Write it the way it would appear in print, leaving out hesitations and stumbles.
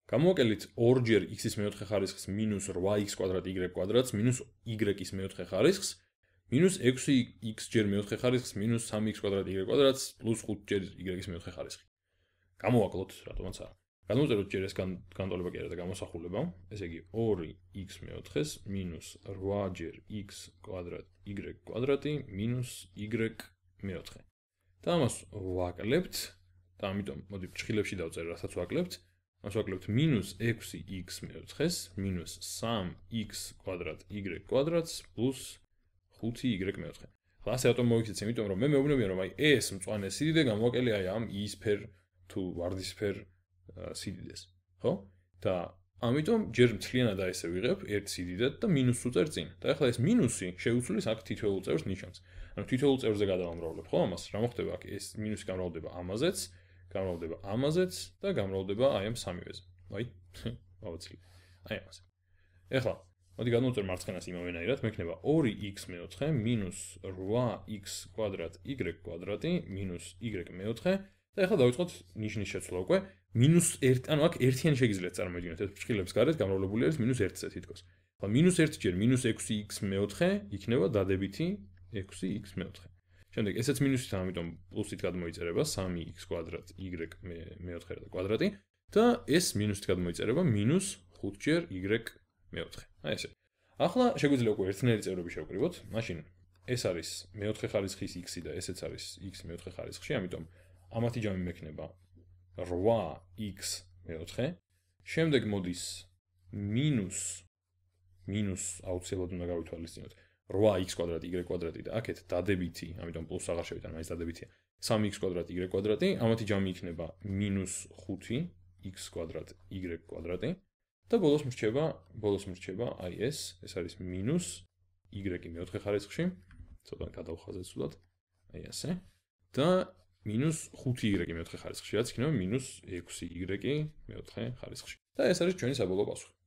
გამოვაკელით 2-ჯერ x-ის მეოთხე ხარისხს მინუს 8x კვადრატ y კვადრატს მინუს y-ის მეოთხე ხარისხს მინუს 6x ჯერ მეოთხე ხარისხს მინუს 3x კვადრატ y კვადრატს პლუს 5ჯერ y-ის მეოთხე ხარისხი. გამოვაკლოთ, რატომაც არა. განვუწეროთ ჯერ ეს განტოლება კი არა და გამოსახულება. ესე იგი 2x მეოთხეს მინუს 8ჯერ x კვადრატ y კვადრატი მინუს y მეოთხე. და ამას ვაკლებთ და ამიტომ მოდი ჭრილებში დავწერე, რასაც ვაკლებთ. ამას ვაკლებთ მინუს 6x მეოთხეს მინუს 3x კვადრატ y კვადრატს პლუს 5y მეოთხე. ახლა ასე ავტომ მოვიქცეთ, იმიტომ რომ მე მეუბნებიან რომ აი ეს მწვანე სიდიდე გამოვაკელე აი ამ იისფერ თუ ვარდისფერ სიდიდეს, ხო? და ამიტომ ჯერ მთლიანად აი ესე ვიღებ ერთ სიდიდედ და მინუს უწერ წინ. და ახლა ეს მინუსი შეუცვლის აქ თითოეულ წევრს ნიშანს. ანუ თითოეულ წევრზე გადავამრავლებ, ხო? ამას რა მოხდება აქ? ეს მინუსი გამრავლდება ამაზეც, გამრავლდება ამაზეც და გამრავლდება აი ამ სამივეზე. აი, ავაცილე. აი ამაზე. ეხლა მოდი გადმოვწერ მარცხენას იმავენაირად, მექნება 2x მეოთხე მინუს 8x კვადრატ y კვადრატი მინუს y მეოთხე და ეხლა დავიწყოთ ნიშნის შეცვლა უკვე მინუს 1, ანუ აქ ერთიანი შეგიძლიათ წარმოიდგინოთ, ეს ჭრილებს გარეთ გამრავლებული არის მინუს 1-ზე თითქოს. ახლა მინუს 1 ჯერ მინუს 6x მეოთხე იქნება დადებითი 6x მეოთხე. შემდეგ ესეც მინუსით, ამიტომ პლუსით გადმოიწერება 3x კვადრატ y მეოთხე და კვადრატი და ეს მინუსით გადმოიწერება მინუს 5 ჯერ y მეოთხე. აი ესე. ახლა შეგვიძლია უკვე ერთნაირი წევრები შევკრივოთ. მაშინ ეს არის მეოთხე ხარისხის x-ი და ესეც არის x მეოთხე ხარისხში, ამიტომ ამათი ჯამი მექნება 8x მეოთხე. შემდეგ მოდის მინუს აუცილებლად უნდა გავითვალისწინოთ 8x კვადრატ y კვადრატი და აქეთ დადებითი, ამიტომ პლუს აღარ შევიტან, მაინც დადებითია 3x კვადრატ y კვადრატი, ამათი ჯამი იქნება მინუს 5x კვადრატ y კვადრატი. და ბოლოს მრჩება აი ეს არის მინუს y მეოთხე ხარისხში, ცოტა გადავხაზეთ სულად, აი ასე. და მინუს 5y მეოთხე ხარისხში, რაც იქნება მინუს 6y მეოთხე ხარისხში. და ეს არის ჩვენი საბოლოო პასუხი.